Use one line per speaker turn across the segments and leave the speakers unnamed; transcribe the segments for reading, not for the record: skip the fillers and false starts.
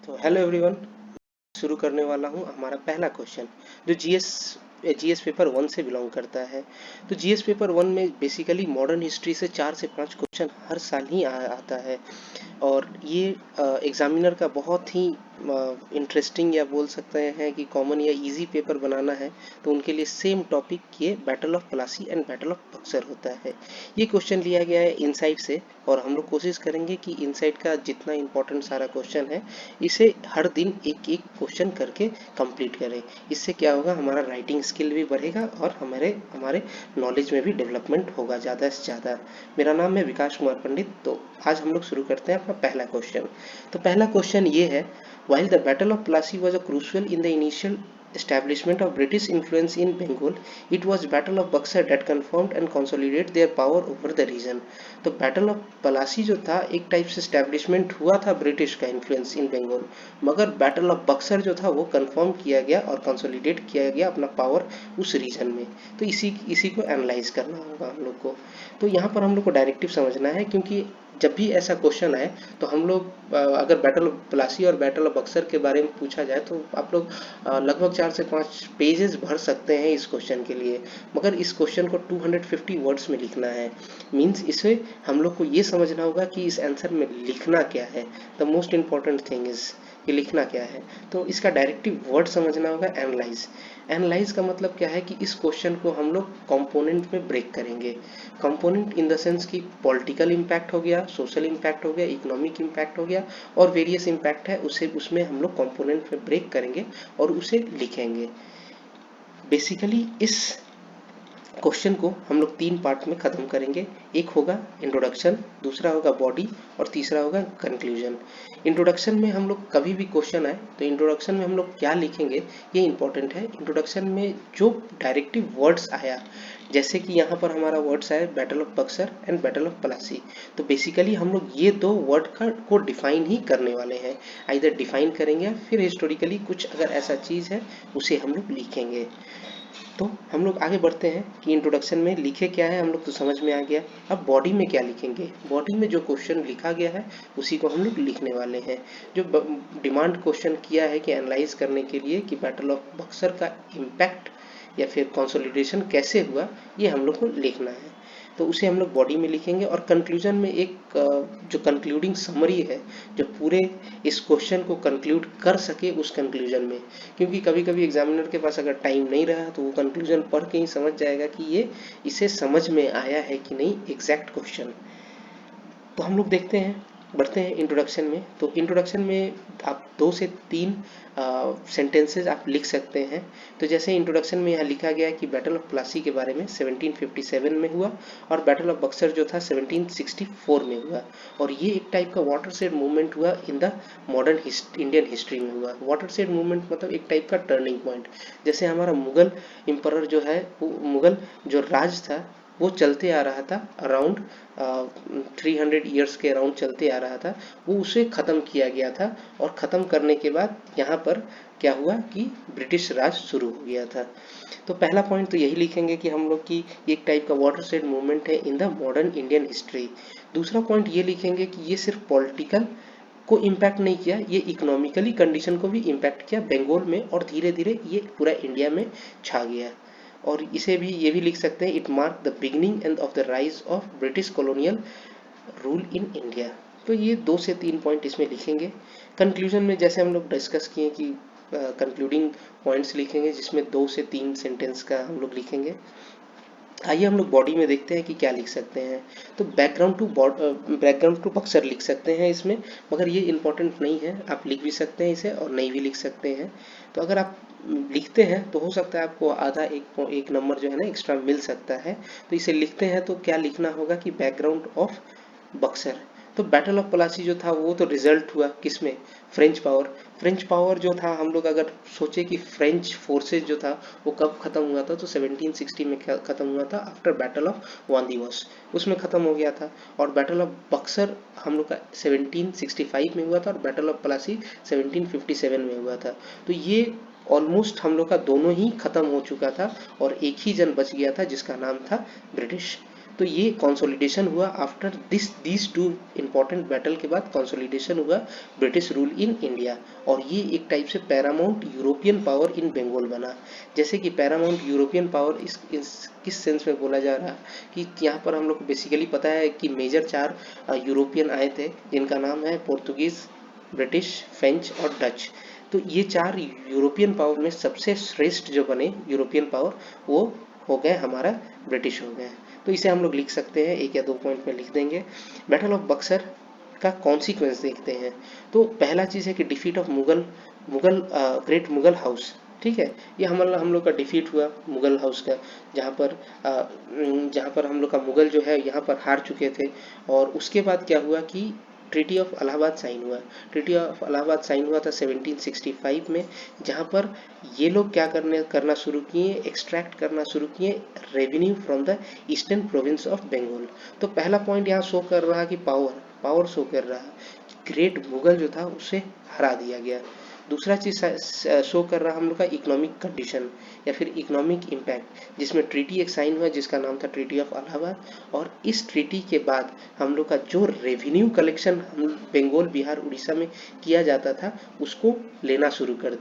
तो hello everyone, शुरू करने वाला हूँ हमारा पहला क्वेश्चन जो जीएस पेपर वन से बिलोंग करता है। तो जीएस पेपर वन में बेसिकली मॉडर्न हिस्ट्री से 4 से 5 क्वेश्चन हर साल ही आता है। और ये एग्जामिनर का बहुत ही इंटरेस्टिंग या बोल सकते हैं कि कॉमन या इजी पेपर बनाना है, तो उनके लिए सेम टॉपिक ये battle of Plassey and battle of Buxar होता है। ये क्वेश्चन लिया गया है इनसाइट से, और हम लोग कोशिश करेंगे कि इनसाइट का जितना इंपॉर्टेंट सारा क्वेश्चन है इसे हर दिन एक एक क्वेश्चन करके कंप्लीट करें। इससे क्या होगा, हमारा राइटिंग स्किल भी बढ़ेगा और हमारे हमारे नॉलेज में भी डेवलपमेंट होगा ज़्यादा से ज़्यादा। मेरा नाम है विकास कुमार पंडित। तो आज हम लोग शुरू करते हैं अपना पहला क्वेश्चन। तो पहला क्वेश्चन ये है, while the battle of Plassey was a crucial in the initial establishment of British influence in Bengal, it was battle of Buxar that confirmed and consolidated their power over the region। तो battle of Palasi जो था एक type से establishment हुआ था British का influence इन बंगाल, मगर battle of Buxar जो था वो कंफर्म किया गया और कंसोलिडेट किया गया अपना पावर उस रीजन में। तो इसी इसी को एनालाइज करना होगा हम लोग को। तो यहाँ पर हम लोग को डायरेक्टिव समझना है, क्योंकि जब भी ऐसा क्वेश्चन आए तो हम लोग अगर बैटल ऑफ प्लासी और बैटल ऑफ बक्सर के बारे में पूछा जाए तो आप लोग लगभग 4 से 5 पेजेस भर सकते हैं इस क्वेश्चन के लिए, मगर इस क्वेश्चन को 250 वर्ड्स में लिखना है। मीन्स इसे हम लोग को ये समझना होगा कि इस आंसर में लिखना क्या है। The most important thing is कि लिखना क्या है। तो इसका डायरेक्टिव वर्ड समझना होगा एनालाइज। एनालाइज का मतलब क्या है कि इस क्वेश्चन को हम लोग कंपोनेंट में ब्रेक करेंगे। कंपोनेंट इन द सेंस कि पॉलिटिकल इम्पैक्ट हो गया, सोशल इम्पैक्ट हो गया, इकोनॉमिक इम्पैक्ट हो गया, और वेरियस इम्पैक्ट है उसे उसमें हम लोग कंपोनेंट में ब्रेक करेंगे और उसे लिखेंगे। बेसिकली इस क्वेश्चन को हम लोग 3 पार्ट में खत्म करेंगे। एक होगा इंट्रोडक्शन, दूसरा होगा बॉडी, और तीसरा होगा कंक्लूजन। इंट्रोडक्शन में हम लोग कभी भी क्वेश्चन आए तो इंट्रोडक्शन में हम लोग क्या लिखेंगे ये इंपॉर्टेंट है। इंट्रोडक्शन में जो डायरेक्टिव वर्ड्स आया, जैसे कि यहाँ पर हमारा वर्ड्स आया battle of Buxar and battle of Plassey, तो बेसिकली हम लोग ये दो वर्ड को डिफाइन ही करने वाले हैं। आइदर डिफाइन करेंगे या फिर हिस्टोरिकली कुछ अगर ऐसा चीज़ है उसे हम लोग लिखेंगे। तो हम लोग आगे बढ़ते हैं कि इंट्रोडक्शन में लिखे क्या है हम लोग तो समझ में आ गया। अब बॉडी में क्या लिखेंगे, बॉडी में जो क्वेश्चन लिखा गया है उसी को हम लोग लिखने वाले हैं। जो डिमांड क्वेश्चन किया है कि एनालाइज करने के लिए कि बैटल ऑफ बक्सर का इम्पैक्ट या फिर कंसोलिडेशन कैसे हुआ, ये हम लोग को लिखना है। तो उसे हम लोग बॉडी में लिखेंगे, और कंक्लूजन में एक जो कंक्लूडिंग समरी है, जो पूरे इस क्वेश्चन को कंक्लूड कर सके उस कंक्लूजन में। क्योंकि कभी कभी एग्जामिनर के पास अगर टाइम नहीं रहा तो वो कंक्लूजन पढ़ के ही समझ जाएगा कि ये इसे समझ में आया है कि नहीं एग्जैक्ट क्वेश्चन। तो हम लोग देखते हैं, बढ़ते हैं इंट्रोडक्शन में। तो इंट्रोडक्शन में आप 2 से 3 सेंटेंसेस आप लिख सकते हैं। तो जैसे इंट्रोडक्शन में यहाँ लिखा गया है कि बैटल ऑफ प्लासी के बारे में 1757 में हुआ, और बैटल ऑफ बक्सर जो था 1764 में हुआ। और ये एक टाइप का वाटर शेड मूवमेंट हुआ in the modern Indian history में हुआ। वाटर शेड मूवमेंट मतलब एक टाइप का टर्निंग पॉइंट। जैसे हमारा मुगल एम्परर जो है, मुगल जो राज था वो चलते आ रहा था अराउंड 300 ईयर्स के अराउंड चलते आ रहा था, वो उसे ख़त्म किया गया था। और ख़त्म करने के बाद यहाँ पर क्या हुआ कि ब्रिटिश राज शुरू हो गया था। तो पहला पॉइंट तो यही लिखेंगे कि हम लोग की एक टाइप का वाटर शेड मूवमेंट है in the modern Indian history. दूसरा पॉइंट ये लिखेंगे कि ये सिर्फ पॉलिटिकल को इम्पैक्ट नहीं किया, ये इकोनॉमिकली कंडीशन को भी इम्पैक्ट किया बंगाल में, और धीरे धीरे ये पूरा इंडिया में छा गया। और इसे भी ये भी लिख सकते हैं, it mark the beginning end of the rise of British colonial rule in India. तो ये 2 से 3 पॉइंट इसमें लिखेंगे। कंक्लूजन में जैसे हम लोग डिस्कस किए कि कंक्लूडिंग पॉइंट्स लिखेंगे, जिसमें 2 से 3 सेंटेंस का हम लोग लिखेंगे। आइए हम लोग बॉडी में देखते हैं कि क्या लिख सकते हैं। तो बैकग्राउंड टू बक्सर लिख सकते हैं इसमें, मगर ये इंपॉर्टेंट नहीं है, आप लिख भी सकते हैं इसे और नहीं भी लिख सकते हैं। तो अगर आप लिखते हैं तो हो सकता है आपको आधा एक नंबर जो है ना एक्स्ट्रा मिल सकता है। तो इसे लिखते हैं तो क्या लिखना होगा कि बैकग्राउंड ऑफ बक्सर। तो बैटल ऑफ प्लासी जो था वो तो रिजल्ट हुआ किसमें, फ्रेंच पावर। फ्रेंच पावर जो था, हम लोग अगर सोचे कि फ्रेंच फोर्सेज जो था वो कब खत्म हुआ था, तो 1760 में खत्म हुआ था आफ्टर बैटल ऑफ वांदीवॉस, उसमें खत्म हो गया था। और बैटल ऑफ बक्सर हम लोग का 1765 में हुआ था, और बैटल ऑफ प्लासी 1757 में हुआ था। तो ये ऑलमोस्ट हम लोग का दोनों ही खत्म हो चुका था, और एक ही जन बच गया था जिसका नाम था ब्रिटिश। तो ये कंसोलिडेशन हुआ after these two important battle के बाद कंसोलिडेशन हुआ ब्रिटिश रूल इन इंडिया, और ये एक टाइप से paramount European power in Bengal बना। जैसे कि पैरामाउंट यूरोपियन पावर इस किस सेंस में बोला जा रहा है कि यहाँ पर हम लोग को बेसिकली पता है कि मेजर 4 यूरोपियन आए थे, जिनका नाम है पोर्तुगीज, ब्रिटिश, फ्रेंच और डच। तो ये 4 यूरोपियन पावर में सबसे श्रेष्ठ जो बने यूरोपियन पावर, वो हो गए हमारा ब्रिटिश हो गए। तो इसे हम लोग लिख सकते हैं, 1 या 2 पॉइंट में लिख देंगे। बैटल ऑफ बक्सर का कॉन्सिक्वेंस देखते हैं। तो पहला चीज़ है कि defeat of great Mughal house, ठीक है। ये हम लोग का डिफीट हुआ मुगल हाउस का, जहाँ पर हम लोग का मुगल जो है यहाँ पर हार चुके थे। और उसके बाद क्या हुआ कि ट्रीटी ऑफ इलाहाबाद साइन हुआ। ट्रीटी ऑफ इलाहाबाद साइन हुआ था 1765 में, जहाँ पर ये लोग क्या करना शुरू किए, एक्सट्रैक्ट करना शुरू किए revenue from the eastern province of Bengal. तो पहला पॉइंट यहाँ शो कर रहा कि पावर शो कर रहा कि ग्रेट मुगल जो था उसे हरा दिया गया। दूसरा चीज शो कर रहा हम लोग का इकोनॉमिक कंडीशन या फिर इकोनॉमिक इम्पैक्ट, जिसमें ट्रीटी एक साइन हुआ जिसका नाम था ट्रीटी ऑफ इलाहाबाद। और इस ट्रीटी के बाद हम लोग का जो रेवेन्यू कलेक्शन हम बंगाल, बिहार, उड़ीसा में किया जाता था, उसको लेना शुरू कर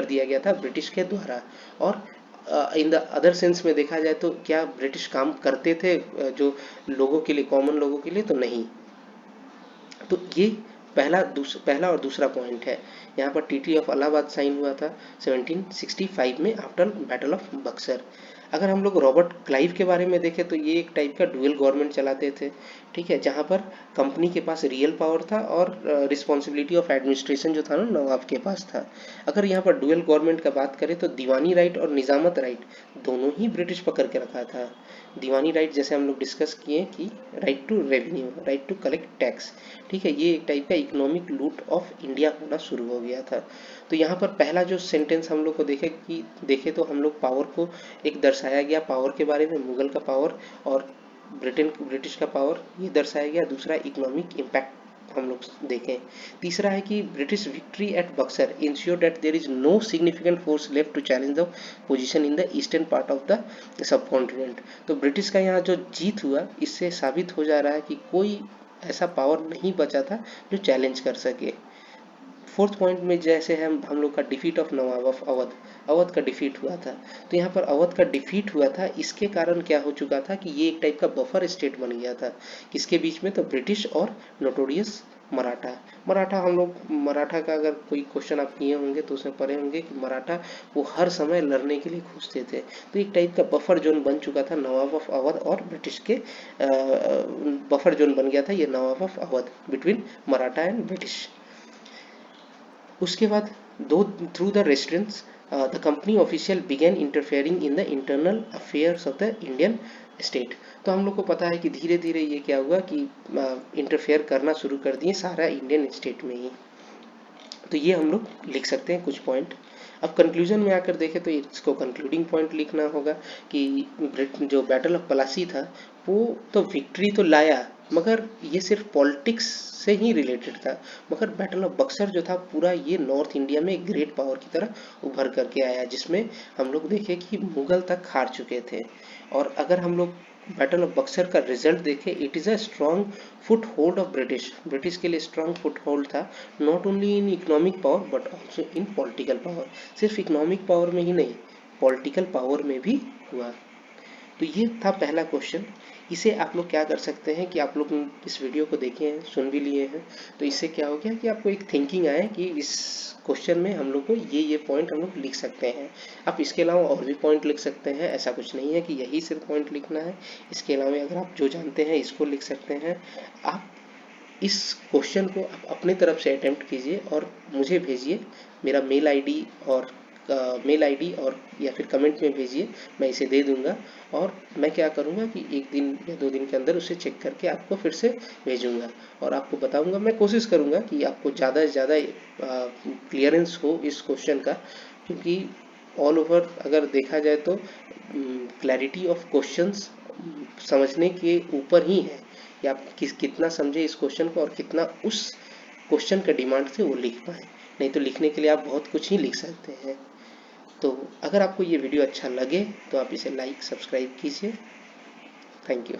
दिया गया था ब्रिटिश के द्वारा। और इन द अदर सेंस में देखा जाए तो क्या ब्रिटिश काम करते थे जो लोगों के लिए, कॉमन लोगों के लिए? तो नहीं। तो ये पहला और दूसरा पॉइंट है। यहाँ पर ट्रीटी ऑफ इलाहाबाद साइन हुआ था 1765 में आफ्टर बैटल ऑफ बक्सर। अगर हम लोग रॉबर्ट क्लाइव के बारे में देखें तो ये एक टाइप का डुअल गवर्नमेंट चलाते थे, ठीक है, जहाँ पर कंपनी के पास रियल पावर था और रिस्पॉन्सिबिलिटी ऑफ एडमिनिस्ट्रेशन जो था ना नवाब के पास था। अगर यहाँ पर डुअल गवर्नमेंट का बात करें तो दीवानी राइट और निजामत राइट दोनों ही ब्रिटिश पकड़ के रखा था। दीवानी राइट जैसे हम लोग डिस्कस किए कि right to revenue, right to collect tax, ठीक है, ये एक टाइप का इकोनॉमिक लूट ऑफ इंडिया होना शुरू हो गया था। तो यहाँ पर पहला जो सेंटेंस हम लोग को देखे तो हम लोग पावर को एक दर्शाया गया, पावर के बारे में मुगल का पावर और ब्रिटिश का पावर ये दर्शाया गया। दूसरा इकोनॉमिक इम्पैक्ट हम लोग देखें। तीसरा है कि British victory at Buxar ensure that there is no significant force left to challenge the position in the eastern part of the subcontinent. तो ब्रिटिश का यहाँ जो जीत हुआ, इससे साबित हो जा रहा है कि कोई ऐसा पावर नहीं बचा था जो चैलेंज कर सके। फोर्थ पॉइंट में जैसे हम लोग का defeat of Nawab of Awadh का डिफीट हुआ था। तो यहाँ पर अवध का डिफीट हुआ था, इसके कारण क्या हो चुका था कि ये एक टाइप का बफर स्टेट बन गया था। किसके बीच में? तो ब्रिटिश और नोटोरियस मराठा हम लोग मराठा का अगर कोई क्वेश्चन आप किए होंगे तो उसमें पढ़े होंगे कि मराठा वो हर समय लड़ने के लिए घुसते थे। तो एक टाइप का बफर जोन बन चुका था नवाब ऑफ अवध और ब्रिटिश के, बफर जोन बन गया था ये nawab of Awadh between Maratha and British. उसके बाद through the restaurants the company official begin interfering in the internal affairs of the Indian state. तो हम लोग को पता है कि धीरे धीरे ये क्या हुआ कि इंटरफेयर करना शुरू कर दिए सारा इंडियन स्टेट में ही। तो ये हम लोग लिख सकते हैं कुछ पॉइंट। अब कंक्लूजन में आकर देखें तो इसको कंक्लूडिंग पॉइंट लिखना होगा कि जो बैटल ऑफ प्लासी था वो तो विक्ट्री तो लाया, मगर ये सिर्फ पॉलिटिक्स से ही रिलेटेड था। मगर बैटल ऑफ बक्सर जो था पूरा ये नॉर्थ इंडिया में ग्रेट पावर की तरह उभर करके आया, जिसमें हम लोग देखे कि मुगल तक हार चुके थे। और अगर हम लोग बैटल ऑफ बक्सर का रिजल्ट देखें, it is a strong foot hold of British के लिए स्ट्रॉन्ग फुट होल्ड था, not only in economic power but also in political power. सिर्फ इकोनॉमिक पावर में ही नहीं, पॉलिटिकल पावर में भी हुआ। तो ये था पहला क्वेश्चन। इसे आप लोग क्या कर सकते हैं कि आप लोग इस वीडियो को देखे हैं, सुन भी लिए हैं, तो इससे क्या हो गया कि आपको एक थिंकिंग आए कि इस क्वेश्चन में हम लोग को ये पॉइंट हम लोग लिख सकते हैं। आप इसके अलावा और भी पॉइंट लिख सकते हैं, ऐसा कुछ नहीं है कि यही सिर्फ पॉइंट लिखना है। इसके अलावा अगर आप जो जानते हैं इसको लिख सकते हैं। आप इस क्वेश्चन को आप अपने तरफ से अटेम्प्ट कीजिए और मुझे भेजिए। मेरा मेल आईडी और या फिर कमेंट में भेजिए, मैं इसे दे दूंगा। और मैं क्या करूंगा कि 1 दिन या 2 दिन के अंदर उसे चेक करके आपको फिर से भेजूंगा और आपको बताऊंगा। मैं कोशिश करूंगा कि आपको ज़्यादा से ज़्यादा क्लियरेंस हो इस क्वेश्चन का, क्योंकि ऑल ओवर अगर देखा जाए तो क्लैरिटी ऑफ क्वेश्चंस समझने के ऊपर ही है कि आप कितना समझे इस क्वेश्चन को और कितना उस क्वेश्चन का डिमांड से वो लिख पाए। नहीं तो लिखने के लिए आप बहुत कुछ ही लिख सकते हैं। तो अगर आपको ये वीडियो अच्छा लगे तो आप इसे लाइक सब्सक्राइब कीजिए। Thank you.